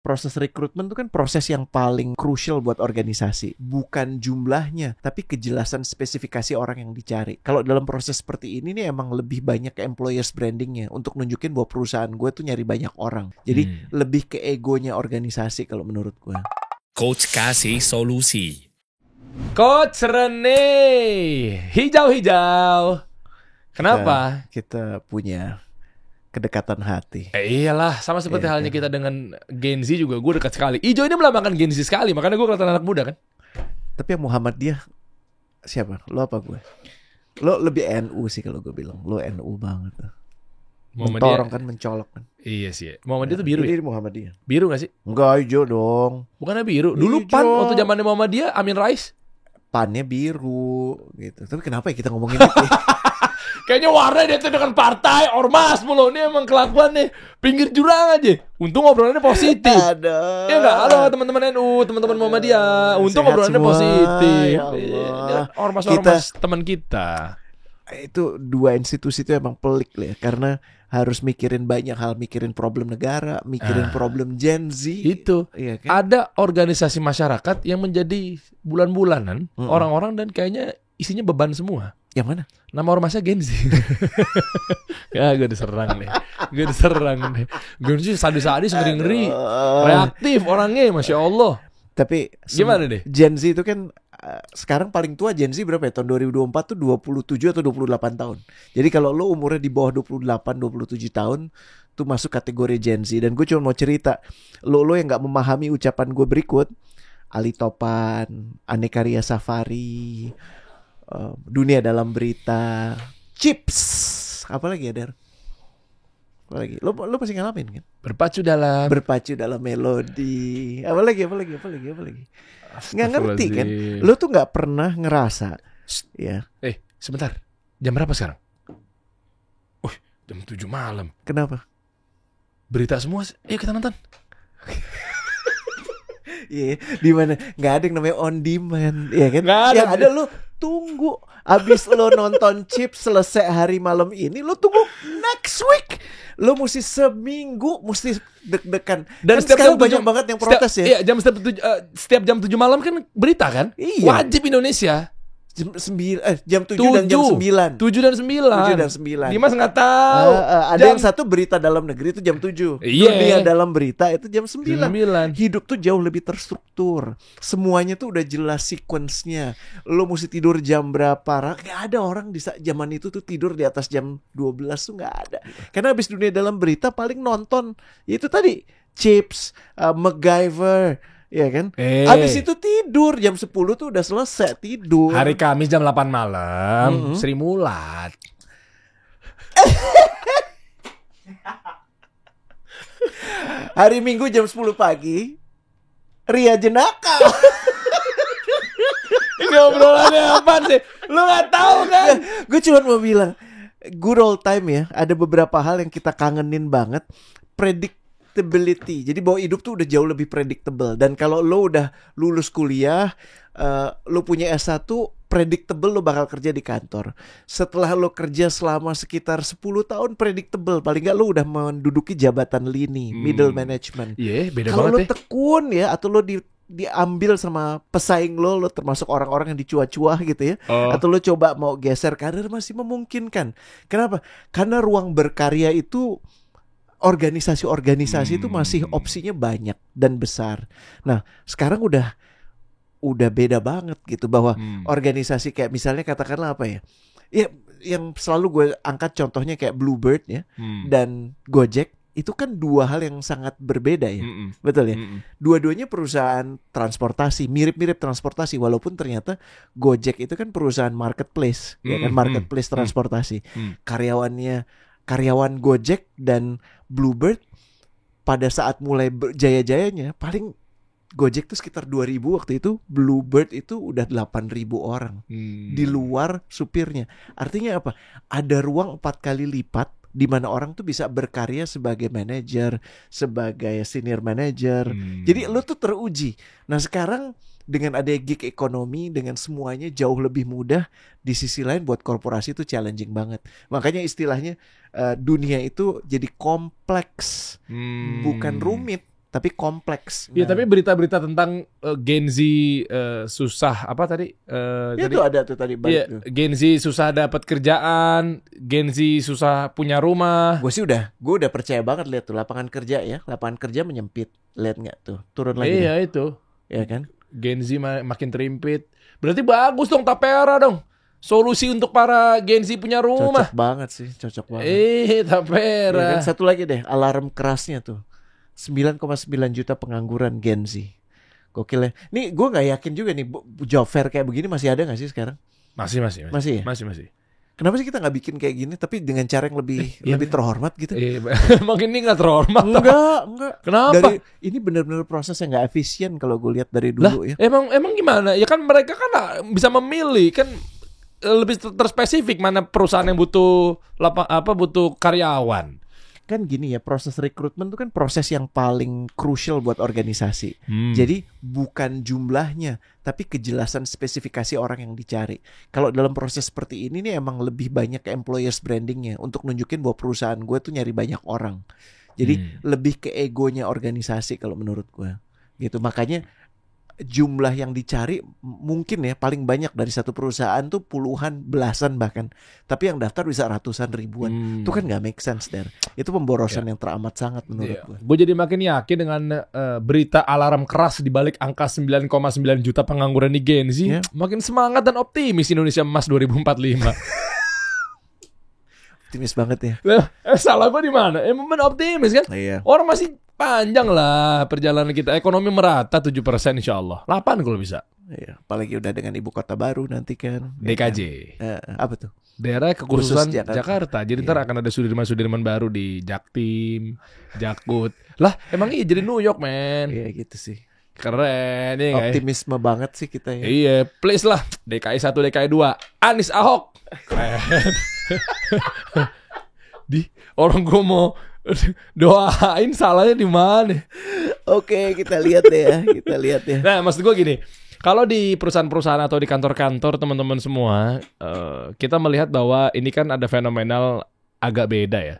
proses rekrutmen itu kan proses yang paling crucial buat organisasi. Bukan jumlahnya, tapi kejelasan spesifikasi orang yang dicari. Kalau dalam proses seperti ini nih emang lebih banyak ke employers brandingnya untuk nunjukin bahwa perusahaan gue tuh nyari banyak orang. Jadi lebih ke egonya organisasi kalau menurut gue. Coach kasih solusi. Coach Rene, hijau-hijau. Kenapa? Kita punya kedekatan hati. Iyalah, sama seperti halnya kita dengan Gen Z juga. Gue dekat sekali. Ijo ini melambangkan Gen Z sekali, makanya gue kelihatan anak muda kan. Tapi yang Muhammadiyah siapa? Lo apa gue? Lo lebih NU sih kalau gue bilang. Lo NU banget. Mentorong kan, mencolok kan. Iya sih. Muhammadiyah itu biru ya? Ini Muhammadiyah. Biru gak sih? Enggak, hijau dong. Bukannya biru. Dulu Hijau. PAN waktu zamannya Muhammadiyah, Amin Rais. Pannya biru gitu. Tapi kenapa ya kita ngomongin itu? Kayaknya warna dia tuh dengan partai ormas mulu. Ini emang kelakuan nih pinggir jurang aja. Untung ngobrolannya positif. Aduh. Ya enggak? Halo teman-teman NU, teman-teman Muhammadiyah. Untung ngobrolannya semua, positif. ya Allah. Ormas-ormas teman kita. Itu dua institusi itu emang pelik lah ya. Karena harus mikirin banyak hal. Mikirin problem negara, mikirin problem Gen Z. Itu. Iya kan? Ada organisasi masyarakat yang menjadi bulan-bulanan orang-orang dan kayaknya isinya beban semua. Yang mana? Nama ormasnya Gen Z. Ya gue diserang nih. Gen Z sadis-sadis, ngeri-ngeri, reaktif orangnya, Masya Allah. Tapi gimana deh? Gen Z itu kan sekarang paling tua Gen Z berapa ya? Tahun 2024 tuh 27 atau 28 tahun. Jadi kalau lo umurnya di bawah 28, 27 tahun tuh masuk kategori Gen Z. Dan gue cuma mau cerita, lo yang gak memahami ucapan gue berikut, Ali Topan, Aneka Ria Safari, Dunia Dalam Berita, Chips, apa lagi ya, Der? Apa lagi? Lo pasti ngalamin kan? Berpacu dalam melodi. Apa lagi? Nggak ngerti kan? Lo tuh nggak pernah ngerasa, ya? Sebentar. Jam berapa sekarang? Jam 7 malam. Kenapa? Berita semua. Ayo kita nonton. Iya, di mana nggak ada yang namanya on demand, ya kan? Nggak ada. Yang ada lo tunggu, abis lo nonton Chips selesai hari malam ini, lo tunggu next week. Lo mesti seminggu, mesti deg-degan. Dan sekarang banyak banget yang protes ya. Iya, setiap jam 7 malam kan berita kan? Iya. Wajib Indonesia. Jam 7 dan jam 9. 7 dan 9. Dimas nggak tahu. Ada yang satu berita dalam negeri itu jam 7. Iya. Dunia dalam berita itu jam 9. 9. Hidup tuh jauh lebih terstruktur. Semuanya tuh udah jelas sequence-nya. Lo mesti tidur jam berapa. Gak ada orang di zaman itu tuh tidur di atas jam 12 tuh gak ada. Karena habis dunia dalam berita paling nonton itu tadi Chips, MacGyver. Iya kan? Abis itu tidur jam 10 tuh udah selesai tidur. Hari Kamis jam 8 malam Sri Mulat. Hari Minggu jam 10 pagi Ria Jenaka. Ini obrolannya apa sih? Lu gak tahu kan? Gue cuma mau bilang good old time ya. Ada beberapa hal yang kita kangenin banget. Predictability. Jadi bahwa hidup tuh udah jauh lebih predictable. Dan kalau lo udah lulus kuliah, lo punya S1, predictable lo bakal kerja di kantor. Setelah lo kerja selama sekitar 10 tahun, predictable. Paling gak lo udah menduduki jabatan lini, middle management. Iya, beda kalau banget lo tekun ya, atau lo diambil sama pesaing lo termasuk orang-orang yang dicuah-cuah gitu ya, atau lo coba mau geser karir, masih memungkinkan. Kenapa? Karena ruang berkarya itu, organisasi-organisasi itu masih opsinya banyak dan besar. Nah, sekarang udah beda banget gitu, bahwa organisasi kayak misalnya katakanlah apa ya? Ya yang selalu gue angkat contohnya kayak Bluebird ya dan Gojek, itu kan dua hal yang sangat berbeda ya. Betul ya? Dua-duanya perusahaan transportasi, mirip-mirip transportasi, walaupun ternyata Gojek itu kan perusahaan marketplace, ya kan, marketplace transportasi. Karyawan Gojek dan Bluebird pada saat mulai jaya-jayanya, paling Gojek tuh sekitar 2.000 waktu itu, Bluebird itu udah 8.000 orang di luar supirnya. Artinya apa? Ada ruang 4 kali lipat di mana orang tuh bisa berkarya sebagai manajer, sebagai senior manager. Jadi lo tuh teruji. Nah sekarang dengan ada gig ekonomi, dengan semuanya jauh lebih mudah, di sisi lain buat korporasi itu challenging banget. Makanya istilahnya dunia itu jadi kompleks, bukan rumit. tapi kompleks. Iya, tapi berita-berita tentang Gen Z susah apa tadi? Ya tadi tuh ada tuh tadi iya, tuh. Gen Z susah dapat kerjaan, Gen Z susah punya rumah. Gue udah percaya banget lihat tuh lapangan kerja menyempit. Lihat nggak tuh turun lagi? Iya itu. Ya kan? Gen Z makin terimpit. Berarti bagus dong Tapera dong. Solusi untuk para Gen Z punya rumah. Cocok banget. Tapera. Ya kan? Satu lagi deh, alarm kerasnya tuh. 9,9 juta pengangguran Gen Z. Gokil ya. Nih gue nggak yakin juga nih job fair kayak begini masih ada nggak sih sekarang? Masih ya? Masih. Kenapa sih kita nggak bikin kayak gini tapi dengan cara yang lebih terhormat gitu? Emang ini nggak terhormat? Enggak. Kenapa? Ini benar-benar proses yang nggak efisien kalau gue lihat dari dulu ya. Emang gimana? Ya kan mereka kan bisa memilih kan lebih terspesifik mana perusahaan yang butuh butuh karyawan. Kan gini ya, proses rekrutmen itu kan proses yang paling krusial buat organisasi. Jadi bukan jumlahnya, tapi kejelasan spesifikasi orang yang dicari. Kalau dalam proses seperti ini nih emang lebih banyak ke employers brandingnya untuk nunjukin bahwa perusahaan gue tuh nyari banyak orang. Jadi lebih ke egonya organisasi kalau menurut gue. Gitu. Makanya jumlah yang dicari mungkin ya paling banyak dari satu perusahaan tuh puluhan, belasan bahkan. Tapi yang daftar bisa ratusan, ribuan. Itu kan gak make sense der. Itu pemborosan yang teramat sangat menurut gue. Gue jadi makin yakin dengan berita alarm keras di balik angka 9,9 juta pengangguran di Gen Z. Makin semangat dan optimis Indonesia Emas 2045. Optimis banget ya. Salah gue di mana? Emang optimis kan? Iya. Orang masih panjang lah perjalanan kita. Ekonomi merata 7% insya Allah. 8 kalau bisa. Iya. Apalagi udah dengan ibu kota baru nanti kan. DKJ. Apa tuh? Daerah kekhususan Khusus Jakarta. Jadi ntar akan ada Sudirman baru di Jaktim, Jakut. Lah emang iya jadi New York men. Iya gitu sih. Keren ya. Optimisme banget sih kita ya. Iya please lah. DKI 1, DKI 2 Anies Ahok. Keren. Orang gue mau doain salahnya di mana? Oke, kita lihat deh ya. Nah, maksud gue gini, kalau di perusahaan-perusahaan atau di kantor-kantor teman-teman semua, kita melihat bahwa ini kan ada fenomenal agak beda ya,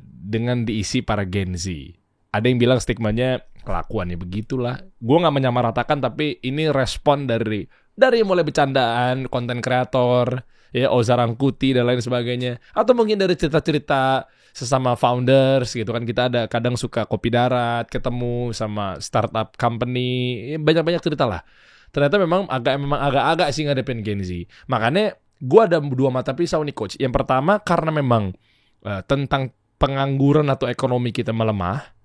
dengan diisi para Gen Z. Ada yang bilang stigmanya kelakuannya begitulah. Gue nggak menyamaratakan, tapi ini respon dari mulai bercandaan, konten kreator, ya Oza Rangkuti dan lain sebagainya, atau mungkin dari cerita-cerita sesama founders gitu kan. Kita ada kadang suka kopi darat, ketemu sama startup company, banyak-banyak cerita lah. Ternyata memang agak-agak sih ngadepin Gen Z. Makanya gue ada dua mata pisau nih coach. Yang pertama karena memang tentang pengangguran atau ekonomi kita melemah,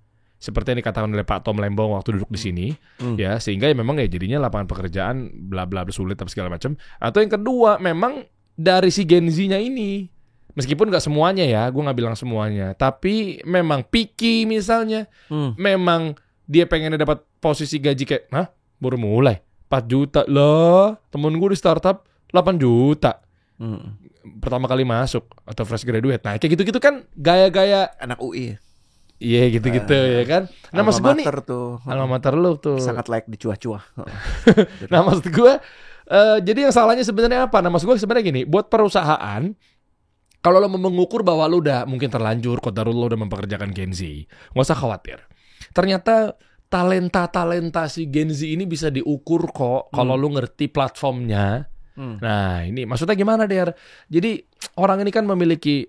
seperti yang dikatakan oleh Pak Tom Lembong waktu duduk di sini, ya sehingga ya memang ya jadinya lapangan pekerjaan bla bla sulit tapi segala macam. Atau yang kedua memang dari si Gen Z-nya ini, meskipun nggak semuanya ya, gue nggak bilang semuanya, tapi memang picky misalnya, memang dia pengennya dapat posisi gaji kayak, baru mulai 4 juta lah, temen gue di startup 8 juta. Pertama kali masuk atau fresh graduate. Nah kayak gitu-gitu kan gaya-gaya anak UI. Iya gitu-gitu ya kan. Nah maksud gue nih alma mater lu tuh sangat layak dicuah-cuah. Nah maksud gue jadi yang salahnya sebenarnya apa? Nah maksud gue sebenarnya gini, buat perusahaan kalau lo mengukur bahwa lo udah mungkin terlanjur, kodarul lo udah mempekerjakan Gen Z, nggak usah khawatir. Ternyata talenta si Gen Z ini bisa diukur kok kalau lo ngerti platformnya. Nah ini maksudnya gimana Der? Jadi orang ini kan memiliki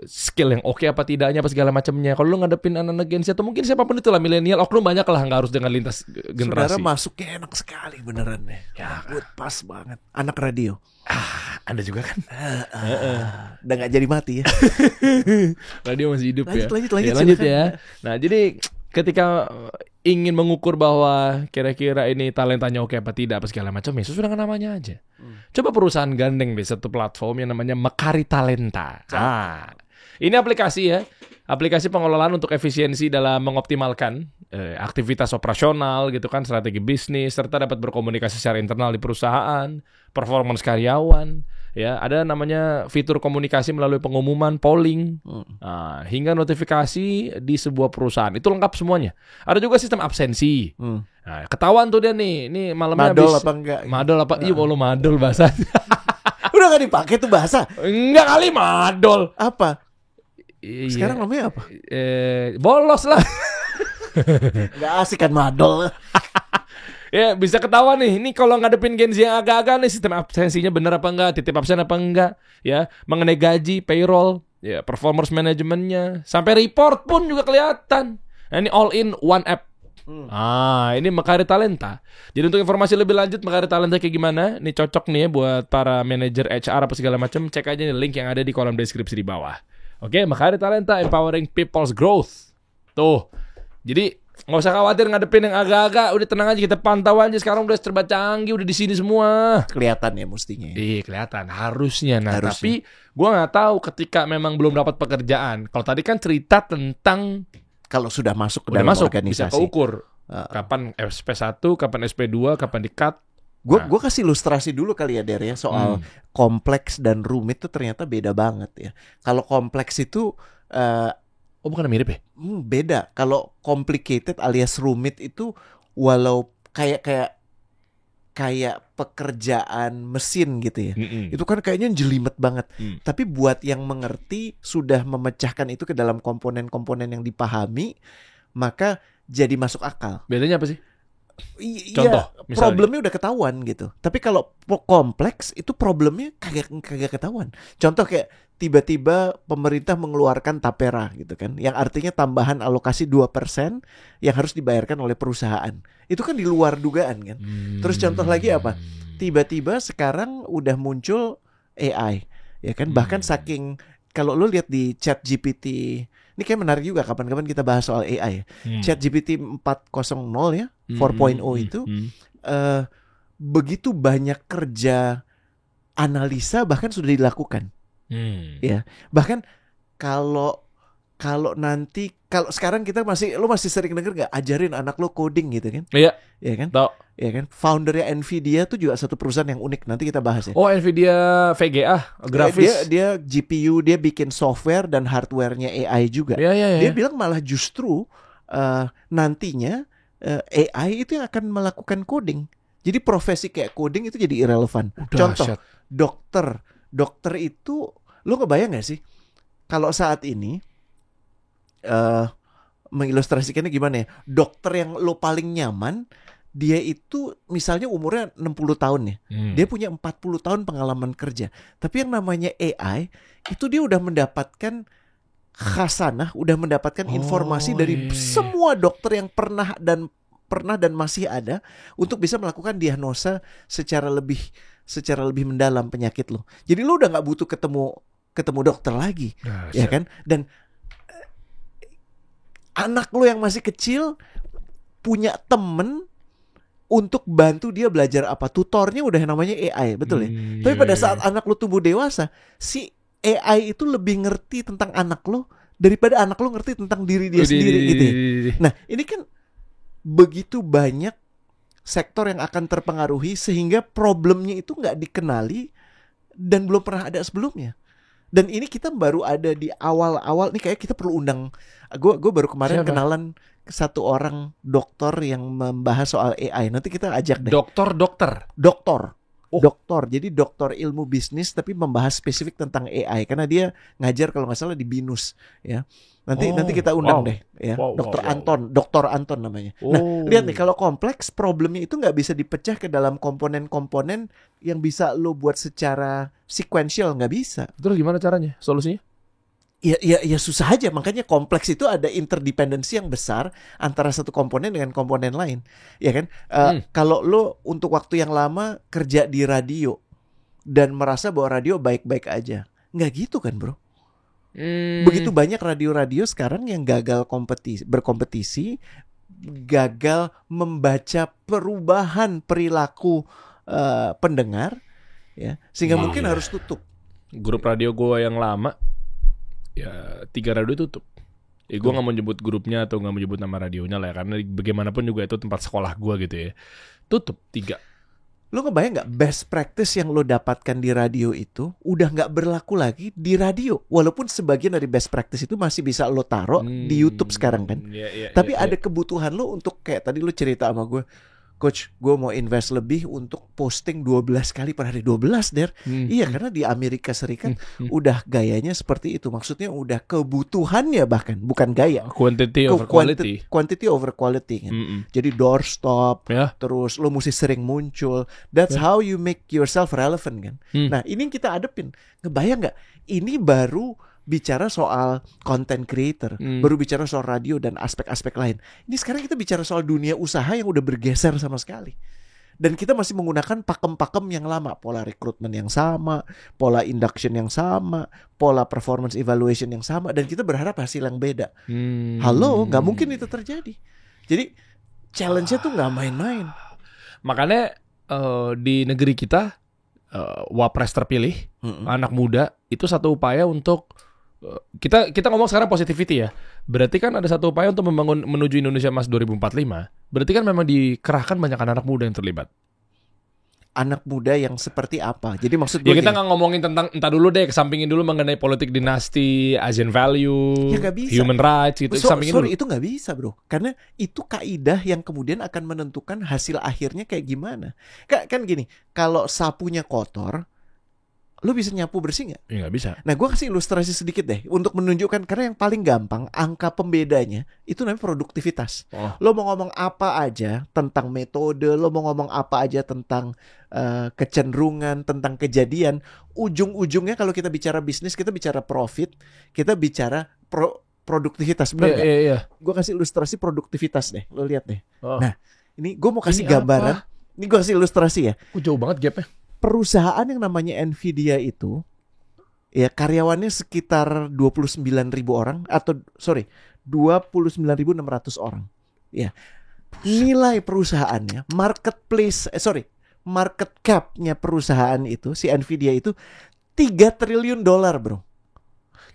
skill yang oke apa tidaknya apa segala macamnya. Kalau lu ngadepin anak-anak Gen Z atau mungkin siapapun itulah milenial, oknum banyak lah, nggak harus dengan lintas generasi. Saudara masuknya enak sekali beneran deh. Ya pas banget. Anak radio. Anda juga kan? Udah nggak jadi mati ya. Radio masih hidup ya. Lanjut ya. Nah jadi ketika ingin mengukur bahwa kira-kira ini talentanya oke apa tidak apa segala macam, ya sesuai dengan namanya aja. Coba perusahaan gandeng deh satu platform yang namanya Mekari Talenta. Ini aplikasi ya, aplikasi pengelolaan untuk efisiensi dalam mengoptimalkan aktivitas operasional gitu kan, strategi bisnis, serta dapat berkomunikasi secara internal di perusahaan, performance karyawan. Ya, ada namanya fitur komunikasi melalui pengumuman, polling, hingga notifikasi di sebuah perusahaan. Itu lengkap semuanya. Ada juga sistem absensi. Nah, ketahuan tuh dia nih, ini malamnya madol habis. Apa enggak? Madol apa? Iya, mau madol bahasa. Udah nggak dipakai tuh bahasa? Enggak kali madol. Apa? Iya. Sekarang namanya apa? Bolos lah. Nggak asik kan madol. Ya bisa ketahuan nih, ini kalau ngadepin Gen Z yang agak-agak nih, sistem absensinya bener apa enggak, titip absen apa enggak, ya mengenai gaji, payroll, ya performance manajemennya, sampai report pun juga kelihatan. Nah, ini all in one app. Ini Mekaari Talenta. Jadi untuk informasi lebih lanjut Mekaari Talenta kayak gimana, ini cocok nih ya buat para manajer HR apa segala macam, cek aja nih link yang ada di kolom deskripsi di bawah. Oke, Mekaari Talenta, empowering people's growth. Tuh, jadi nggak usah khawatir ngadepin yang agak-agak, udah tenang aja, kita pantau aja. Sekarang udah serba canggih, udah di sini semua. Kelihatan ya mestinya. Iya kelihatan, harusnya. Nah Harusnya. tapi gue nggak tahu ketika memang belum dapat pekerjaan. Kalau tadi kan cerita tentang Kalau sudah masuk ke udah dalam masuk, bisa organisasi. keukur. Kapan SP1, kapan SP2, kapan di-cut. Gue kasih ilustrasi dulu kali ya Der ya soal kompleks dan rumit tuh ternyata beda banget ya. Kalau kompleks itu Oh bukan mirip ya? beda. Kalau complicated alias rumit itu walau kayak pekerjaan mesin gitu ya. Itu kan kayaknya jelimet banget. Tapi buat yang mengerti sudah memecahkan itu ke dalam komponen-komponen yang dipahami, maka jadi masuk akal. Bedanya apa sih? Contoh, misalnya. problemnya udah ketahuan gitu. Tapi kalau kompleks itu problemnya kagak ketahuan. Contoh kayak tiba-tiba pemerintah mengeluarkan tapera gitu kan, yang artinya tambahan alokasi 2% yang harus dibayarkan oleh perusahaan. Itu kan di luar dugaan kan. Terus contoh lagi apa? Tiba-tiba sekarang udah muncul AI, ya kan? Bahkan saking, kalau lu lihat di ChatGPT, ini kayak menarik juga, kapan-kapan kita bahas soal AI ya. ChatGPT 4.0 ya, 4.0 itu begitu banyak kerja analisa bahkan sudah dilakukan. Ya, bahkan kalau nanti, kalau sekarang kita lu masih sering denger nggak ajarin anak lo coding gitu kan? Iya. Ya kan? Tahu. Ya kan? Foundernya Nvidia tuh juga satu perusahaan yang unik, nanti kita bahas ya. Oh Nvidia VGA grafis. Dia GPU, dia bikin software dan hardware-nya AI juga. Iya. Dia bilang malah justru nantinya AI itu yang akan melakukan coding. Jadi profesi kayak coding itu jadi irrelevant. Contoh, dokter itu, lo kebayang gak sih kalau saat ini mengilustrasikannya gimana ya? Dokter yang lo paling nyaman, dia itu misalnya umurnya 60 tahun ya. Dia punya 40 tahun pengalaman kerja. Tapi yang namanya AI itu dia udah mendapatkan khasanah, udah mendapatkan informasi dari semua dokter yang pernah dan masih ada untuk bisa melakukan diagnosa secara lebih mendalam penyakit lo. Jadi lo udah nggak butuh ketemu dokter lagi, ya kan? Dan anak lo yang masih kecil punya temen untuk bantu dia belajar apa, tutornya udah namanya AI, betul ya? Tapi pada saat anak lo tumbuh dewasa, si AI itu lebih ngerti tentang anak lo daripada anak lo ngerti tentang diri dia sendiri gitu ya. Nah ini kan begitu banyak sektor yang akan terpengaruhi sehingga problemnya itu nggak dikenali dan belum pernah ada sebelumnya. Dan ini kita baru ada di awal-awal nih, kayak kita perlu undang. Gue baru kemarin kenalan satu orang dokter yang membahas soal AI. Nanti kita ajak deh. Doktor. Jadi dokter ilmu bisnis tapi membahas spesifik tentang AI karena dia ngajar kalau nggak salah di BINUS ya. Nanti kita undang deh ya. Dr. Anton namanya. Nah, lihat nih, kalau kompleks problemnya itu nggak bisa dipecah ke dalam komponen-komponen yang bisa lo buat secara sequential, nggak bisa. Terus gimana caranya? Solusinya? Ya susah aja. Makanya kompleks itu ada interdependensi yang besar antara satu komponen dengan komponen lain, ya kan? Kalau lo untuk waktu yang lama kerja di radio dan merasa bahwa radio baik-baik aja, nggak gitu kan, bro? Begitu banyak radio-radio sekarang yang gagal berkompetisi, gagal membaca perubahan perilaku pendengar, ya, sehingga mungkin harus tutup. Grup radio gue yang lama, ya 3 radio tutup. Gue nggak mau nyebut grupnya atau nggak mau nyebut nama radionya lah ya, karena bagaimanapun juga itu tempat sekolah gue gitu ya. Tutup 3. Lo kebayang nggak best practice yang lo dapatkan di radio itu udah nggak berlaku lagi di radio, walaupun sebagian dari best practice itu masih bisa lo taruh di YouTube sekarang kan. Tapi ada kebutuhan lo untuk kayak tadi lo cerita sama gue Coach, gue mau invest lebih untuk posting 12 kali per hari. 12, Der. Iya, karena di Amerika Serikat udah gayanya seperti itu. Maksudnya udah kebutuhannya bahkan, bukan gaya. Quantity over quality. Quantity over quality kan. Jadi doorstop, terus lo mesti sering muncul. That's how you make yourself relevant kan. Nah, ini yang kita adepin. Ngebayang gak? Ini baru bicara soal content creator, baru bicara soal radio dan aspek-aspek lain. Ini sekarang kita bicara soal dunia usaha yang udah bergeser sama sekali. Dan kita masih menggunakan pakem-pakem yang lama, pola rekrutmen yang sama, pola induction yang sama, pola performance evaluation yang sama, dan kita berharap hasil yang beda. Halo, nggak mungkin itu terjadi. Jadi challenge-nya tuh nggak main-main. Makanya di negeri kita wapres terpilih, anak muda itu satu upaya untuk kita ngomong sekarang positivity ya. Berarti kan ada satu upaya untuk membangun menuju Indonesia Emas 2045. Berarti kan memang dikerahkan banyak anak muda yang terlibat. Anak muda yang seperti apa? Jadi maksud gue ya kita nggak ngomongin tentang, entar dulu deh, kesampingin dulu mengenai politik dinasti, Asian value, ya, human rights gitu. Kesampingin dulu. Itu nggak bisa bro, karena itu kaidah yang kemudian akan menentukan hasil akhirnya kayak gimana. Kan gini, kalau sapunya kotor, lo bisa nyapu bersih nggak? Ya nggak bisa. Nah, gue kasih ilustrasi sedikit deh untuk menunjukkan, karena yang paling gampang angka pembedanya itu namanya produktivitas. Lo mau ngomong apa aja tentang metode, lo mau ngomong apa aja tentang kecenderungan, tentang kejadian, ujung-ujungnya kalau kita bicara bisnis, kita bicara profit, kita bicara produktivitas, benar nggak? Iya. Gue kasih ilustrasi produktivitas deh, lo lihat deh. Nah, ini gue mau kasih gambaran. Ini gue kasih ilustrasi ya. Jauh banget gapnya. Perusahaan yang namanya Nvidia itu, ya karyawannya sekitar 29.000 orang, atau 29.600 orang. Ya, nilai perusahaannya, market cap-nya perusahaan itu, si Nvidia itu $3 triliun, bro.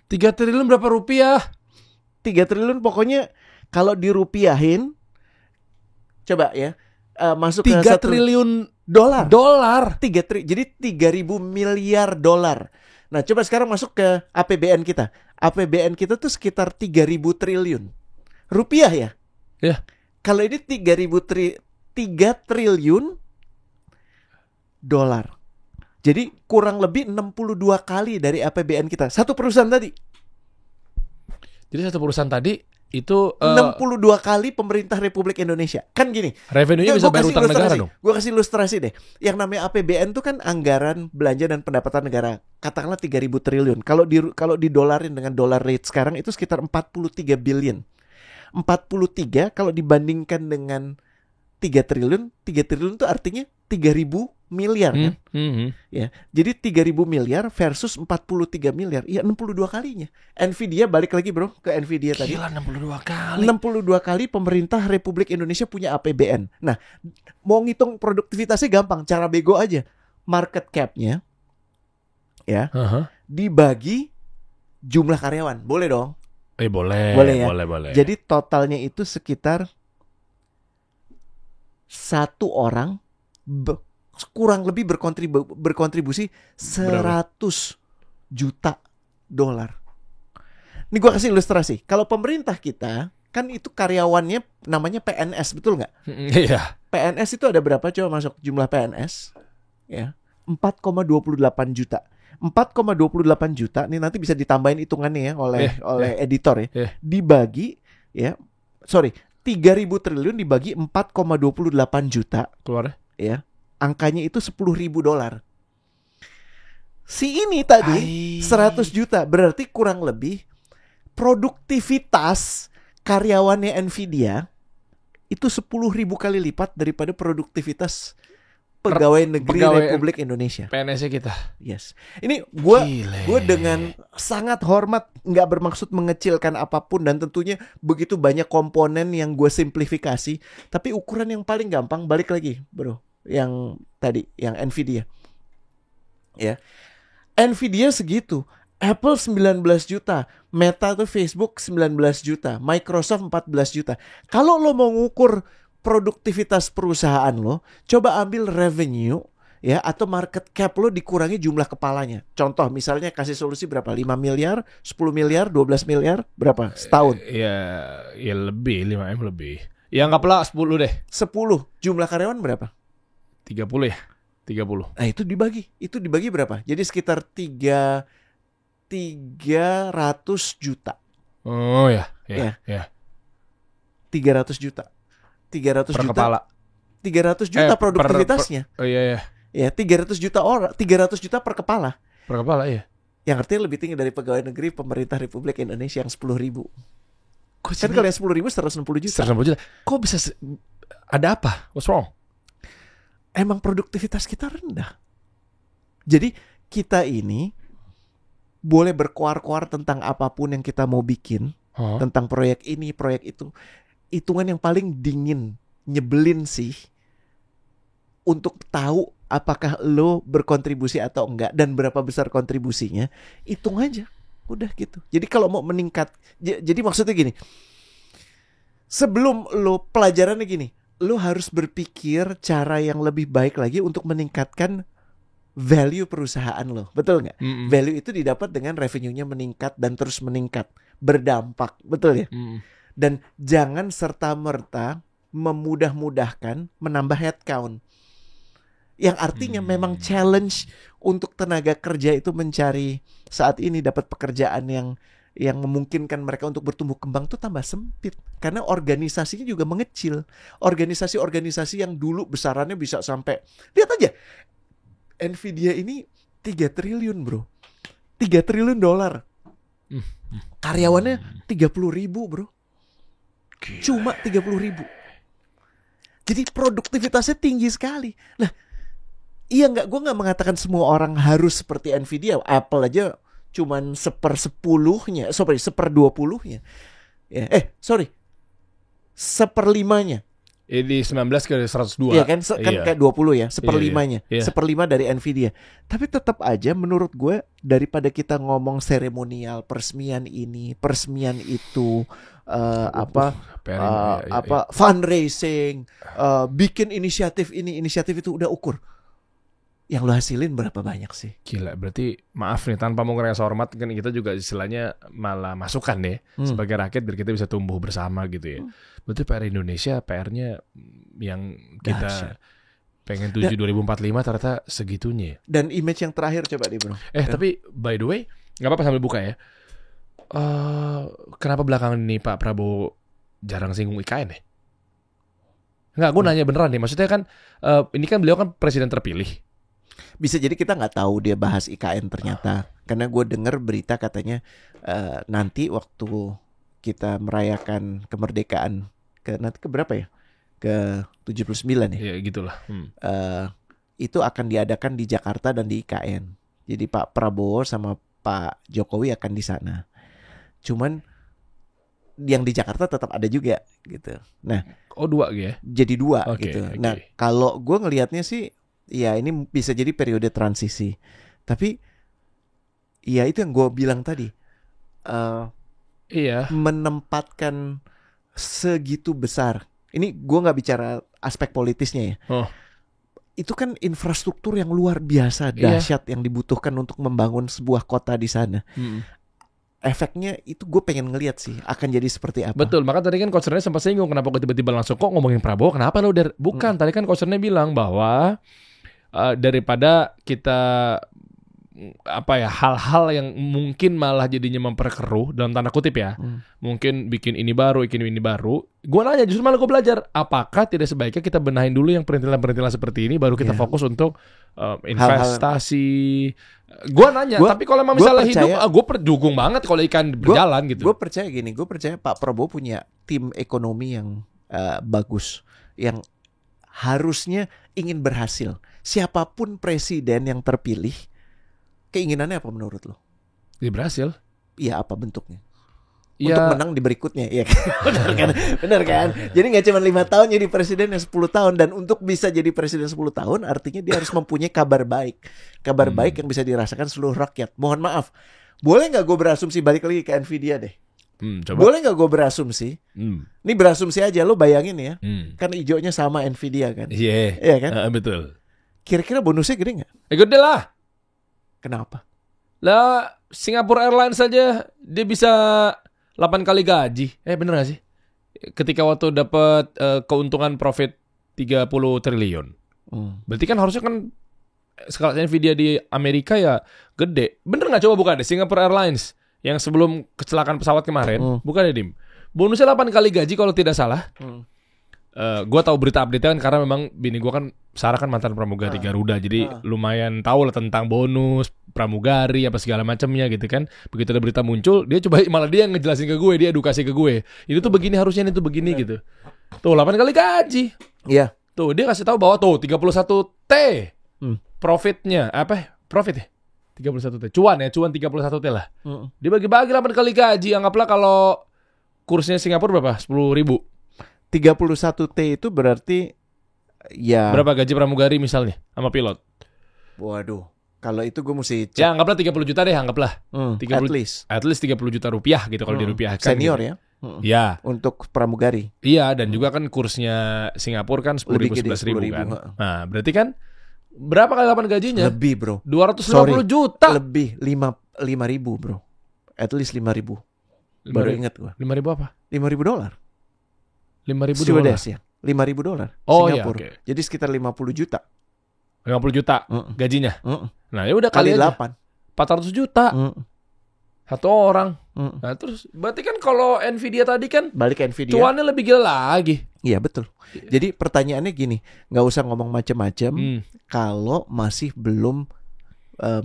3 triliun berapa rupiah? 3 triliun pokoknya kalau dirupiahin, coba ya, masuk 3 ke triliun dolar. Jadi 3.000 miliar dolar. Nah, coba sekarang masuk ke APBN kita. APBN kita tuh sekitar 3.000 triliun rupiah ya. Ya. Kalau ini 3 triliun dolar. Jadi kurang lebih 62 kali dari APBN kita. Satu perusahaan tadi. Jadi satu perusahaan tadi itu 62 kali pemerintah Republik Indonesia. Kan gini, revenue-nya bisa bayar utang negara dong. Gue kasih ilustrasi deh. Yang namanya APBN itu kan anggaran belanja dan pendapatan negara. Katakanlah 3.000 triliun. Kalau didolarin dengan dollar rate sekarang itu sekitar 43 billion. 43 kalau dibandingkan dengan 3 triliun itu artinya 3.000 miliar kan? Ya. Jadi 3.000 miliar versus 43 miliar. Ya 62 kalinya. Nvidia, balik lagi bro ke Nvidia tadi. Gila, 62 kali. 62 kali pemerintah Republik Indonesia punya APBN. Nah, mau ngitung produktivitasnya gampang, cara bego aja. Market cap-nya ya, dibagi jumlah karyawan. Boleh dong? Boleh ya. Boleh. Jadi totalnya itu sekitar satu orang kurang lebih berkontribusi 100 juta dolar. Ini gue kasih ilustrasi. Kalau pemerintah kita kan itu karyawannya namanya PNS, betul nggak? Iya. PNS itu ada berapa? Coba masuk jumlah PNS. Ya, 4,28 juta. 4,28 juta. Ini nanti bisa ditambahin hitungannya ya oleh editor ya. Dibagi ya, 3.000 triliun dibagi 4,28 juta. Keluar ya. Angkanya itu 10.000 dolar. Si ini tadi 100 juta. Berarti kurang lebih produktivitas karyawannya Nvidia itu 10.000 kali lipat daripada produktivitas pegawai negeri Republik Indonesia. PNS-nya kita. Yes. Ini gue dengan sangat hormat, nggak bermaksud mengecilkan apapun, dan tentunya begitu banyak komponen yang gue simplifikasi. Tapi ukuran yang paling gampang, balik lagi bro, yang tadi, yang Nvidia. Ya, Nvidia segitu. Apple 19 juta, Meta tuh Facebook 19 juta, Microsoft 14 juta. Kalau lo mau ngukur produktivitas perusahaan lo, coba ambil revenue ya, atau market cap lo dikurangi jumlah kepalanya. Contoh misalnya kasih solusi berapa? 5 miliar, 10 miliar, 12 miliar, berapa? Setahun. Ya lebih, 5M lebih. Ya anggaplah 10 deh. 10. Jumlah karyawan berapa? 30 ya? 30. Nah itu dibagi berapa? Jadi sekitar 300 juta. Oh ya. 300 juta. 300 Per juta. kepala. 300 juta produktivitasnya. Oh iya. Ya, 300 juta orang, 300 juta per kepala. Per kepala iya. Yang artinya lebih tinggi dari pegawai negeri pemerintah Republik Indonesia yang 10.000. Kan kalau yang 10.000 160 juta. 160 juta. Kok bisa ada apa? What's wrong? Emang produktivitas kita rendah. Jadi kita ini boleh berkoar-koar tentang apapun yang kita mau bikin, tentang proyek ini, proyek itu. Hitungan yang paling dingin, nyebelin sih, untuk tahu apakah lo berkontribusi atau enggak dan berapa besar kontribusinya, hitung aja. Udah gitu. Jadi kalau mau meningkat, jadi maksudnya gini, sebelum lo pelajarannya gini, lo harus berpikir cara yang lebih baik lagi untuk meningkatkan value perusahaan lo. Betul nggak? Value itu didapat dengan revenue-nya meningkat dan terus meningkat, berdampak. Betul ya? Dan jangan serta-merta memudah-mudahkan menambah headcount. Yang artinya memang challenge untuk tenaga kerja itu mencari saat ini dapat pekerjaan yang memungkinkan mereka untuk bertumbuh kembang tuh tambah sempit. Karena organisasinya juga mengecil. Organisasi-organisasi yang dulu besarannya bisa sampai, lihat aja, Nvidia ini 3 triliun bro. 3 triliun dolar. Karyawannya 30.000 bro. Cuma 30.000. Jadi produktivitasnya tinggi sekali. Nah, iya nggak, gue nggak mengatakan semua orang harus seperti Nvidia. Apple aja cuman 1/10-nya, 1/20-nya. Ya, 1/5-nya. Ini 19 ke 102. Iya kan, kayak 20 ya, 1/5-nya. Iya. 1/5 dari Nvidia. Tapi tetap aja menurut gue, daripada kita ngomong seremonial, peresmian ini, peresmian itu, fundraising, bikin inisiatif ini, inisiatif itu, udah ukur. Yang lo hasilin berapa banyak sih? Gila, berarti maaf nih, tanpa mengurangi hormat kan kita juga istilahnya malah masukan deh sebagai rakyat biar kita bisa tumbuh bersama gitu ya. Berarti PR Indonesia, PR-nya yang kita pengen tuju 2045 ternyata segitunya. Dan image yang terakhir coba deh bro. Tapi by the way, nggak apa-apa sambil buka ya. Kenapa belakangan ini Pak Prabowo jarang singgung IKN ya? Nggak, gue nanya beneran nih. Maksudnya kan ini kan beliau kan presiden terpilih. Bisa jadi kita nggak tahu dia bahas IKN ternyata. Karena gue dengar berita katanya nanti waktu kita merayakan kemerdekaan nanti ke berapa ya? Ke 79 ya? Ya gitulah. Itu akan diadakan di Jakarta dan di IKN. Jadi Pak Prabowo sama Pak Jokowi akan di sana. Cuman yang di Jakarta tetap ada juga gitu. Nah, dua ya? Jadi dua gitu. Nah, kalau gue ngelihatnya sih, ya ini bisa jadi periode transisi. Tapi ya itu yang gue bilang tadi. Menempatkan segitu besar. Ini gue gak bicara aspek politisnya ya. Itu kan infrastruktur yang luar biasa dahsyat yang dibutuhkan untuk membangun sebuah kota di sana. Efeknya itu gue pengen ngelihat sih akan jadi seperti apa. Betul, maka tadi kan coachernya sempat singgung kenapa gue tiba-tiba langsung kok ngomongin Prabowo, kenapa lo bukan, tadi kan coachernya bilang bahwa daripada kita hal-hal yang mungkin malah jadinya memperkeruh dalam tanda kutip ya, mungkin bikin ini baru, gue nanya justru malah gue belajar, apakah tidak sebaiknya kita benahin dulu yang perintilan-perintilan seperti ini baru kita fokus untuk investasi. Gue nanya, tapi kalau misalnya hidup, gue dukung banget kalau ikan berjalan gitu. Gue percaya gini, gue percaya Pak Prabowo punya tim ekonomi yang bagus, yang harusnya ingin berhasil. Siapapun presiden yang terpilih, keinginannya apa menurut lo? Dia berhasil. Iya, apa bentuknya? Untuk menang di berikutnya, iya kan? Benar kan? Jadi nggak cuma 5 tahun jadi presiden yang 10 tahun, dan untuk bisa jadi presiden 10 tahun artinya dia harus mempunyai kabar baik yang bisa dirasakan seluruh rakyat. Mohon maaf, boleh nggak gue berasumsi, balik lagi ke Nvidia deh? Coba. Boleh nggak gue berasumsi? Ini berasumsi aja, lo bayangin ya, kan hijaunya sama Nvidia kan? Iya kan? Betul. Kira-kira bonusnya gede nggak? Gede lah. Kenapa? Lah, Singapore Airlines saja dia bisa 8 kali gaji. Bener gak sih? ketika waktu dapat keuntungan profit 30 triliun. Berarti kan harusnya kan skala Nvidia di Amerika ya gede. Bener nggak, coba buka deh Singapore Airlines yang sebelum kecelakaan pesawat kemarin, buka deh Dim. Bonusnya 8 kali gaji kalau tidak salah. Gue tahu berita update-nya kan karena memang bini gue kan Sarah kan mantan pramugari Garuda, jadi lumayan tahu lah tentang bonus pramugari apa segala macamnya gitu kan. Begitu ada berita muncul, dia coba malah dia yang ngejelasin ke gue, dia edukasi ke gue. Ini tuh begini harusnya, ini tuh begini gitu. Tuh 8 kali gaji. Iya. Tuh dia kasih tahu bahwa tuh 31 T profitnya apa? Profit ya? 31 T. Cuan 31 T lah. Dia bagi-bagi 8 kali gaji. Anggaplah kalau kursnya Singapura berapa? 10.000. 31 T itu berarti ya berapa gaji pramugari misalnya sama pilot? Waduh, kalau itu gue mesti cek. Ya anggaplah 30 juta deh, anggaplah. 30, at least 30 juta rupiah gitu kalau dirupiahkan. Senior gitu. ya. Ya. Untuk pramugari. Iya, dan juga kan kursnya Singapura kan 10.000 11.000 kan. Nah, berarti kan berapa kali 8 gajinya? Lebih, bro. 250 juta. Lebih 5.000, bro. At least 5.000. Baru ingat gue. 5.000 apa? $5,000. $5.000 ya. $5.000 Oh Singapura. iya, okay. Jadi sekitar 50 juta. 50 juta gajinya. Nah, ya udah Kali kali 8. 400 juta. Satu orang. Nah, terus berarti kan kalau Nvidia tadi kan balik ke Nvidia. Cuannya lebih gila lagi. Iya, betul. Jadi pertanyaannya gini, nggak usah ngomong macam-macam kalau masih belum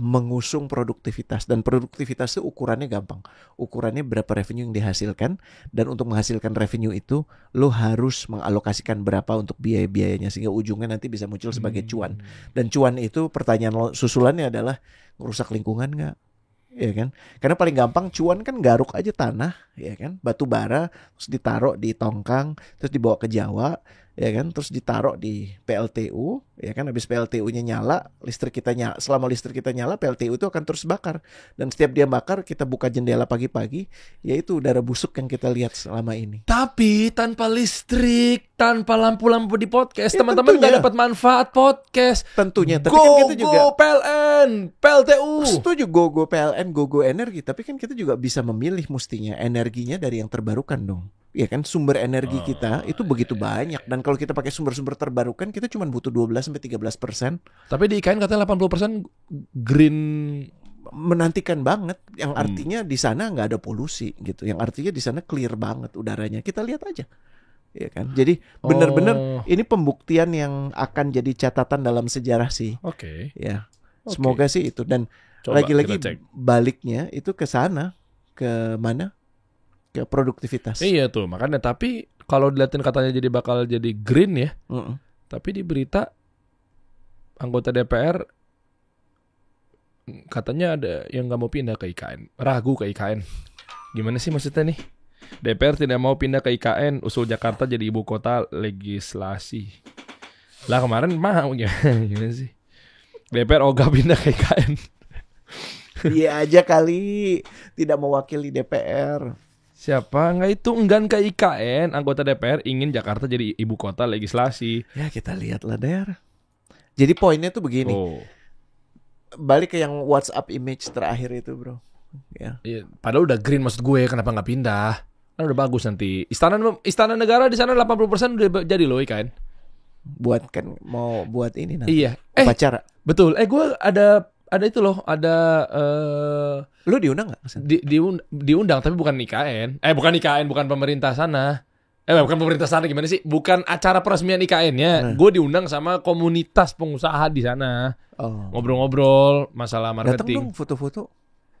mengusung produktivitas. Dan produktivitas itu ukurannya gampang. Ukurannya berapa revenue yang dihasilkan, dan untuk menghasilkan revenue itu lo harus mengalokasikan berapa untuk biaya-biayanya sehingga ujungnya nanti bisa muncul sebagai cuan. Dan cuan itu pertanyaan susulannya adalah ngerusak lingkungan nggak? Ya kan? Karena paling gampang cuan kan garuk aja tanah, ya kan? Batu bara terus ditaruh di tongkang, terus dibawa ke Jawa, ya kan? Terus ditaruh di PLTU, ya kan? Habis PLTU-nya nyala, selama listrik kita nyala, PLTU itu akan terus bakar. Dan setiap dia bakar, kita buka jendela pagi-pagi, yaitu udara busuk yang kita lihat selama ini. Tapi tanpa listrik, tanpa lampu-lampu di podcast, Ya, teman-teman tentunya. nggak dapat manfaat podcast. Tentunya, tapi Go, kan kita juga PLN, PLTU. setuju go PLN, go energi, tapi kan kita juga bisa memilih mestinya energinya dari yang terbarukan dong. Ya kan, sumber energi kita itu begitu banyak, dan kalau kita pakai sumber-sumber terbarukan kita cuma butuh 12-13%. Tapi di IKN katanya 80% green. Menantikan banget, yang artinya di sana nggak ada polusi gitu, yang artinya di sana clear banget udaranya. Kita lihat aja, ya kan. Jadi benar-benar ini pembuktian yang akan jadi catatan dalam sejarah sih. Oke. Ya, semoga sih itu. Dan Coba lagi-lagi kita cek. baliknya itu ke sana, ke mana? Ke produktivitas. Iya tuh, makanya. Tapi kalau dilihatin katanya bakal jadi green ya. Tapi di berita anggota DPR katanya ada yang nggak mau pindah ke IKN, ragu ke IKN. Gimana sih maksudnya nih? DPR tidak mau pindah ke IKN, usul Jakarta jadi ibu kota legislasi. Lah kemarin mau gimana sih? DPR ogah pindah ke IKN. Dia aja kali tidak mewakili DPR. Siapa nggak itu enggan ke IKN, anggota DPR ingin Jakarta jadi ibu kota legislasi. Ya kita lihatlah daerah. Jadi poinnya tuh begini. Balik ke yang WhatsApp image terakhir itu, bro. Ya. Iya, padahal udah green, maksud gue kenapa nggak pindah? Kan udah bagus nanti. Istana negara di sana 80% udah jadi loh IKN. Buat kan mau buat ini nanti. Iya. Upacara. Betul. Gue ada itu loh, ada Lu diundang nggak? diundang tapi bukan IKN. Bukan pemerintah sana. Bukan pemerintah sana, gimana sih? Bukan acara peresmian IKN-nya. Gue diundang sama komunitas pengusaha di sana. Ngobrol-ngobrol masalah marketing. Datang dong foto-foto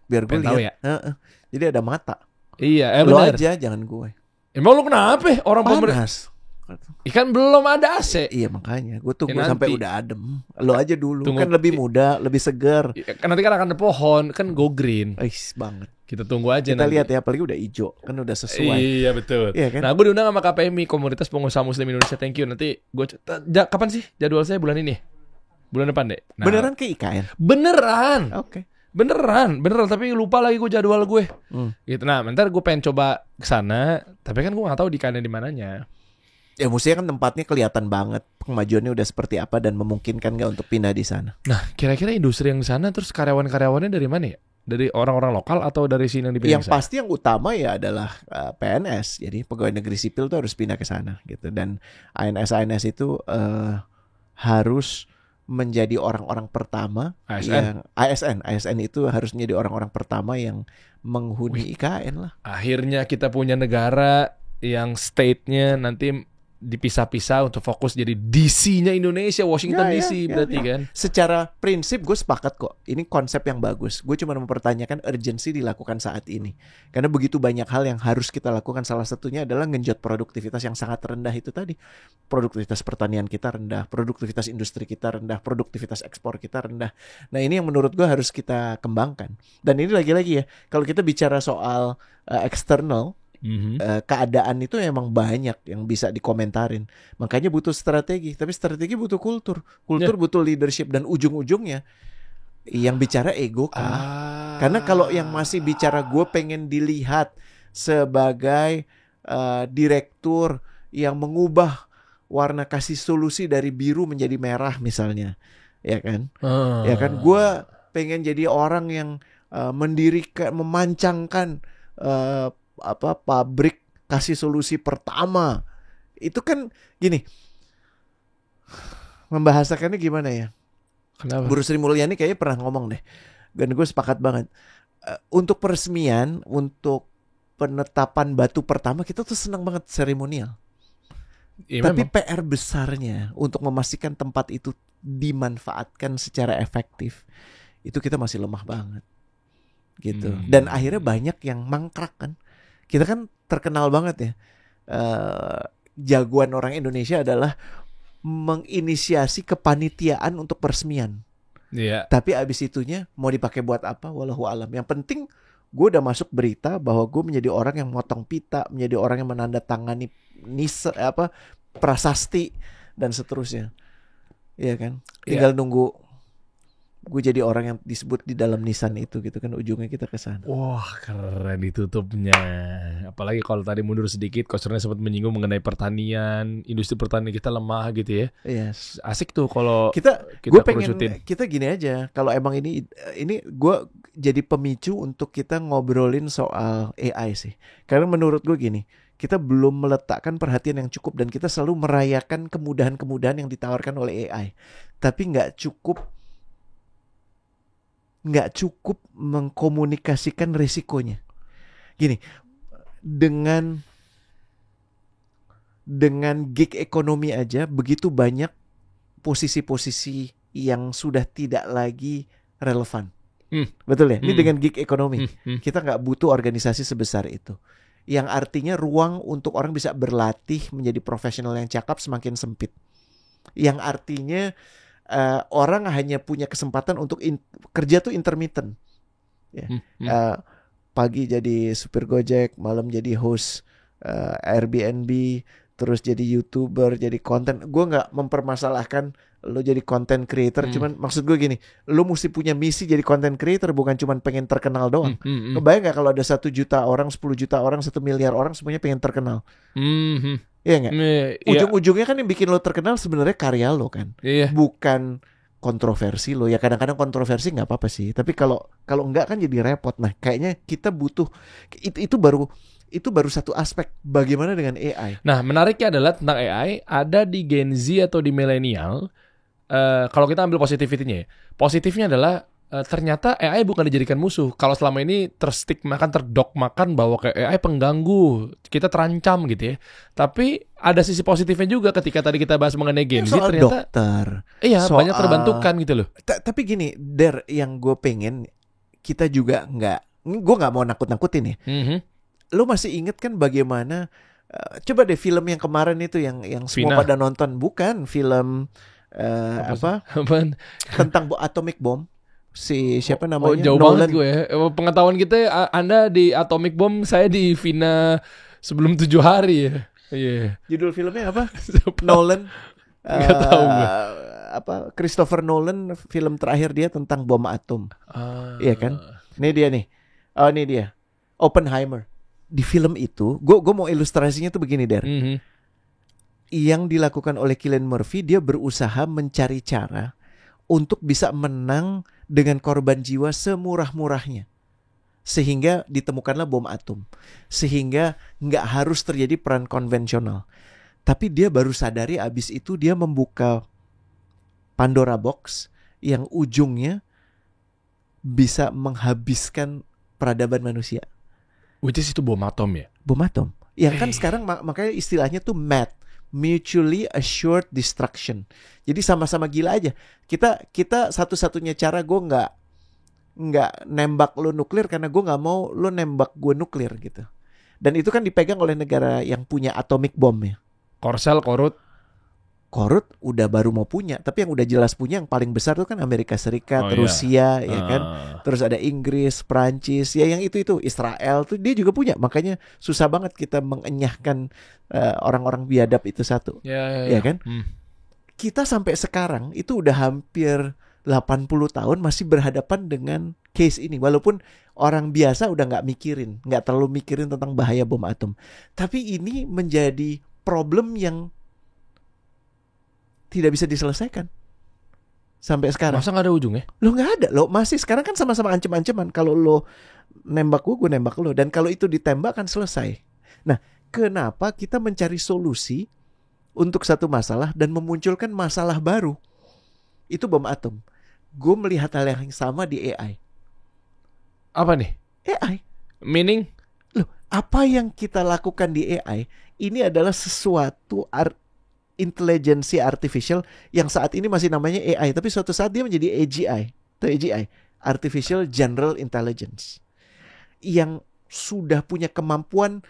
biar gue Pengen tahu lihat. Jadi ada mata. Iya, Lu benar. aja, jangan gue. Emang lu kenapa? Orang pemerintah Panas. ikan belum ada AC. Iya makanya gue tunggu Ya, sampai nanti. udah adem. Lo aja dulu. Tunggu. Kan lebih muda, lebih segar. Nanti kan akan ada pohon, kan go green. Banget. Kita tunggu aja. Kita nanti. lihat ya, apalagi udah hijau, kan udah sesuai. Iya betul. Iya, kan? Nah, gue diundang sama KPMI, Komunitas Pengusaha Muslim Indonesia. Thank you. Nanti gue kapan sih jadwal saya bulan ini? Bulan depan deh. Nah, Beneran ke IKN? Beneran. Oke. Beneran. Tapi lupa lagi gue jadwal gue. Gitu. Nah, bentar gue pengen coba ke sana, tapi kan gue nggak tahu di kana di mananya. Ya mestinya kan tempatnya kelihatan banget kemajuannya udah seperti apa dan memungkinkan nggak untuk pindah di sana. Nah, kira-kira industri yang di sana terus karyawan-karyawannya dari mana ya? Dari orang-orang lokal atau dari sini yang dipindah? Yang pasti yang utama ya adalah PNS. Jadi pegawai negeri sipil tuh harus pindah ke sana gitu. Dan ANS itu harus menjadi orang-orang pertama ASN. yang ASN itu harus menjadi orang-orang pertama yang menghuni IKN lah. Akhirnya kita punya negara yang state-nya nanti dipisah-pisah untuk fokus jadi DC-nya Indonesia, Washington DC berarti kan. Secara prinsip gue sepakat kok. Ini konsep yang bagus. Gue cuma mempertanyakan urgensi dilakukan saat ini. Karena begitu banyak hal yang harus kita lakukan. Salah satunya adalah ngenjot produktivitas yang sangat rendah itu tadi. Produktivitas pertanian kita rendah, produktivitas industri kita rendah, produktivitas ekspor kita rendah. Nah ini yang menurut gue harus kita kembangkan. Dan ini lagi-lagi ya, kalau kita bicara soal eksternal, keadaan itu emang banyak yang bisa dikomentarin. Makanya butuh strategi. Tapi strategi butuh kultur. Kultur butuh leadership. Dan ujung-ujungnya yang bicara ego kan. Karena kalau yang masih bicara gue pengen dilihat sebagai direktur yang mengubah warna kasih solusi dari biru menjadi merah misalnya, ya kan? Ya kan? Gue pengen jadi orang yang mendirikan, memancangkan pabrik kasih solusi pertama. Itu kan gini, membahasakannya gimana ya? Kenapa? Bu Sri Mulyani kayaknya pernah ngomong deh, dan gue sepakat banget. Untuk peresmian, untuk penetapan batu pertama kita tuh senang banget seremonial. Ya, tapi memang. PR besarnya untuk memastikan tempat itu dimanfaatkan secara efektif, itu kita masih lemah banget gitu. Dan akhirnya banyak yang mangkrak kan. Kita kan terkenal banget ya, jagoan orang Indonesia adalah menginisiasi kepanitiaan untuk peresmian. Iya. Tapi abis itunya mau dipakai buat apa? Wallahu alam. Yang penting gue udah masuk berita bahwa gue menjadi orang yang motong pita, menjadi orang yang menandatangani prasasti dan seterusnya. Iya kan? Tinggal nunggu gue jadi orang yang disebut di dalam nisan itu gitu kan, ujungnya kita ke sana. Wah, keren ditutupnya. Apalagi kalau tadi mundur sedikit, Coach Rene sempat menyinggung mengenai pertanian, industri pertanian kita lemah gitu ya. Yes. Asik tuh kalau gue pengen kerucutin. kita gini aja. Kalau emang ini gue jadi pemicu untuk kita ngobrolin soal AI sih. Karena menurut gue gini, kita belum meletakkan perhatian yang cukup dan kita selalu merayakan kemudahan-kemudahan yang ditawarkan oleh AI. Tapi nggak cukup mengkomunikasikan risikonya. Gini, dengan gig ekonomi aja begitu banyak posisi-posisi yang sudah tidak lagi relevan. Betul ya? Ini dengan gig ekonomi. Kita nggak butuh organisasi sebesar itu. Yang artinya ruang untuk orang bisa berlatih menjadi profesional yang cakap semakin sempit. Yang artinya orang hanya punya kesempatan untuk kerja tuh intermittent. Ya. Pagi jadi supir Gojek, malam jadi host Airbnb, terus jadi YouTuber, jadi konten. Gue nggak mempermasalahkan lo jadi content creator, cuman maksud gue gini, lo mesti punya misi jadi content creator, bukan cuman pengen terkenal doang. Kebayang nggak kalau ada 1 juta orang, 10 juta orang, 1 miliar orang semuanya pengen terkenal? Iya nggak? Ujung-ujungnya kan yang bikin lo terkenal sebenarnya karya lo kan, bukan kontroversi lo. Ya kadang-kadang kontroversi nggak apa-apa sih, tapi kalau enggak kan jadi repot. Nah kayaknya kita butuh itu baru satu aspek. Bagaimana dengan AI? Nah menariknya adalah tentang AI ada di Gen Z atau di milenial. Kalau kita ambil positivity-nya ya, positifnya adalah ternyata AI bukan dijadikan musuh. Kalau selama ini terstigmakan, terdogmakan bahwa kayak AI pengganggu, kita terancam gitu ya. Tapi ada sisi positifnya juga ketika tadi kita bahas mengenai Gen Z, ternyata dokter. Iya, banyak terbantukan gitu loh. Tapi gini, yang gue pengen kita juga gue nggak mau nakut-nakutin ya. Lu masih inget kan bagaimana? Coba deh film yang kemarin itu yang semua pada nonton, bukan film tentang atomic bomb. Si siapa namanya? Jauh banget gue ya. Pengetahuan kita, Anda di Atomic Bomb, saya di Vina sebelum 7 hari ya. Judul filmnya apa? Nolan. Gak tahu gue. Christopher Nolan, film terakhir dia tentang bom atom. Iya kan? Ini dia nih. Oh ini dia. Oppenheimer. Di film itu, gue mau ilustrasinya tuh begini, Der. Yang dilakukan oleh Cillian Murphy, dia berusaha mencari cara untuk bisa menang dengan korban jiwa semurah-murahnya. Sehingga ditemukanlah bom atom. Sehingga nggak harus terjadi perang konvensional. Tapi dia baru sadari abis itu dia membuka Pandora Box yang ujungnya bisa menghabiskan peradaban manusia. Which is itu bom atom ya? Bom atom. Yang kan sekarang makanya istilahnya tuh MAD, Mutually Assured Destruction. Jadi sama-sama gila aja. Kita satu-satunya cara gue nggak nembak lo nuklir karena gue nggak mau lo nembak gue nuklir gitu. Dan itu kan dipegang oleh negara yang punya atomic bomb ya. Korsel, Korut udah baru mau punya, tapi yang udah jelas punya yang paling besar tuh kan Amerika Serikat, Rusia, ya kan. Terus ada Inggris, Prancis, ya yang itu Israel tuh dia juga punya. Makanya susah banget kita mengenyahkan orang-orang biadab itu satu, ya kan. Kita sampai sekarang itu udah hampir 80 tahun masih berhadapan dengan case ini. Walaupun orang biasa udah nggak terlalu mikirin tentang bahaya bom atom. Tapi ini menjadi problem yang tidak bisa diselesaikan sampai sekarang. Masa nggak ada ujungnya? Lo nggak ada, lo masih sekarang kan sama-sama ancam-ancaman. Kalau lo nembak gue nembak lo. Dan kalau itu ditembak kan selesai. Nah, kenapa kita mencari solusi untuk satu masalah dan memunculkan masalah baru? Itu bom atom. Gue melihat hal yang sama di AI. Apa nih? AI. Meaning? Loh, apa yang kita lakukan di AI ini adalah sesuatu intelijensi artificial yang saat ini masih namanya AI, tapi suatu saat dia menjadi AGI. Itu AGI, Artificial General Intelligence, yang sudah punya kemampuan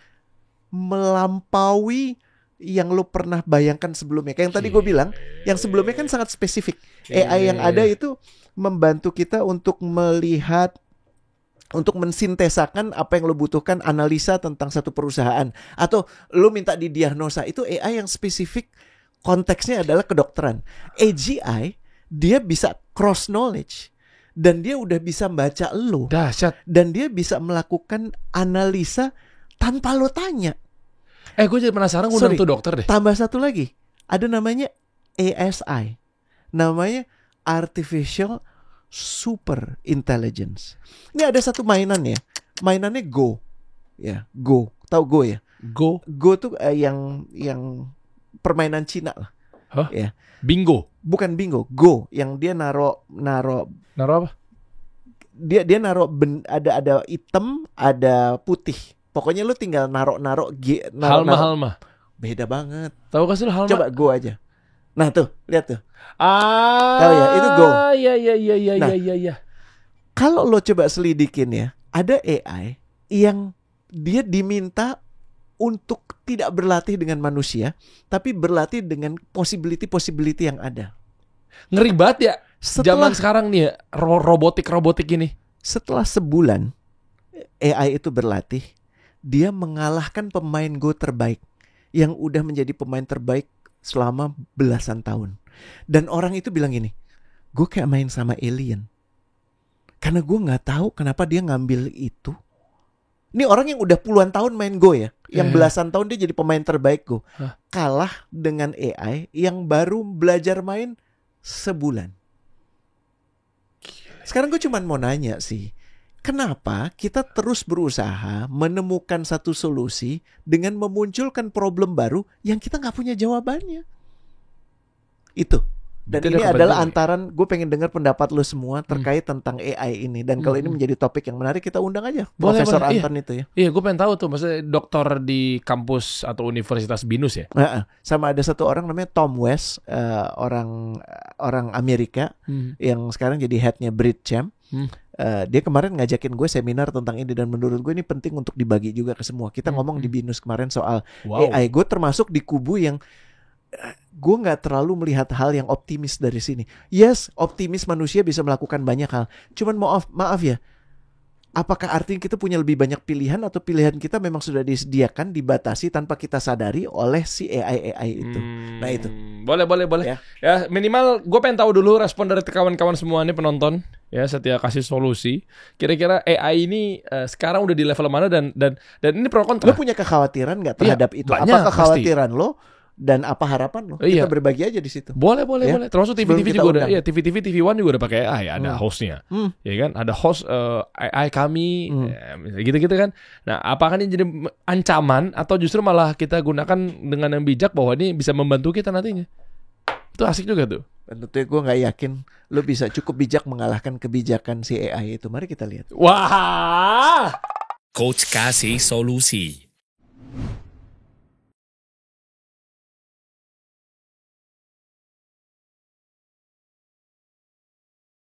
melampaui yang lo pernah bayangkan sebelumnya. Kayak yang tadi gue bilang, yang sebelumnya kan sangat spesifik. AI yang ada itu membantu kita untuk melihat, untuk mensintesakan apa yang lo butuhkan, analisa tentang satu perusahaan, atau lo minta didiagnosa. Itu AI yang spesifik, konteksnya adalah kedokteran. AGI dia bisa cross knowledge dan dia udah bisa baca lo. Dahsyat. Dan dia bisa melakukan analisa tanpa lo tanya. Gue jadi penasaran ngundang tuh dokter deh. Tambah satu lagi, ada namanya ASI, namanya Artificial Super Intelligence. Ini ada satu mainan ya, mainannya Go, ya Go, tahu Go ya? Go tuh yang permainan Cina lah. Hah? Ya. Bingo. Bukan bingo, Go yang dia naro apa? Dia naro ada hitam, ada putih. Pokoknya lu tinggal naro Halma. Beda banget. Tahu gak sih lu Halma? Coba Go aja. Nah tuh, lihat tuh. Tahu ya, itu Go. Iya. Kalau lo coba selidikin ya, ada AI yang dia diminta untuk tidak berlatih dengan manusia, tapi berlatih dengan possibility yang ada. Ngeri banget ya. Zaman sekarang nih ya, robotik ini. Setelah sebulan AI itu berlatih, dia mengalahkan pemain Go terbaik yang udah menjadi pemain terbaik selama belasan tahun. Dan orang itu bilang gini, gue kayak main sama alien. Karena gue gak tahu kenapa dia ngambil itu. Ini orang yang udah puluhan tahun main Go ya, yang belasan tahun dia jadi pemain terbaik Go. Kalah dengan AI yang baru belajar main sebulan. Sekarang gue cuma mau nanya sih, kenapa kita terus berusaha menemukan satu solusi dengan memunculkan problem baru yang kita gak punya jawabannya? Itu. Dan ini adalah antaran, gue pengen dengar pendapat lo semua terkait tentang AI ini. Dan kalau ini menjadi topik yang menarik, kita undang aja Profesor Anton itu ya. Iya, gue pengen tahu tuh, maksudnya dokter di kampus atau Universitas Binus ya. Sama ada satu orang namanya Tom West, orang Amerika yang sekarang jadi headnya Bridgechamp. Dia kemarin ngajakin gue seminar tentang ini, dan menurut gue ini penting untuk dibagi juga ke semua. Kita ngomong di Binus kemarin soal AI. Gue termasuk di kubu yang gue gak terlalu melihat hal yang optimis dari sini. Yes, optimis manusia bisa melakukan banyak hal. Cuman maaf ya, apakah artinya kita punya lebih banyak pilihan, atau pilihan kita memang sudah disediakan, dibatasi tanpa kita sadari oleh si AI itu. Nah itu. Boleh. Ya minimal gue pengen tahu dulu respon dari kawan-kawan semua nih penonton. Ya, setia kasih solusi. Kira-kira AI ini sekarang udah di level mana, dan ini pro kontra. Lo punya kekhawatiran gak terhadap itu? Banyak, apa kekhawatiran lo Dan apa harapan lo? Iya. Kita berbagi aja di situ. Boleh. Ya. Termasuk Sebelum TV-TV kita juga udah. undang. Iya, TV-TV TV1 juga udah pakai AI, ada hostnya. Ya kan? Ada host AI kami, gitu-gitu kan. Nah, apakah ini jadi ancaman atau justru malah kita gunakan dengan yang bijak bahwa ini bisa membantu kita nantinya? Itu asik juga tuh. Tentunya gue nggak yakin lo bisa cukup bijak mengalahkan kebijakan si AI itu. Mari kita lihat. Wah. Coach kasih solusi.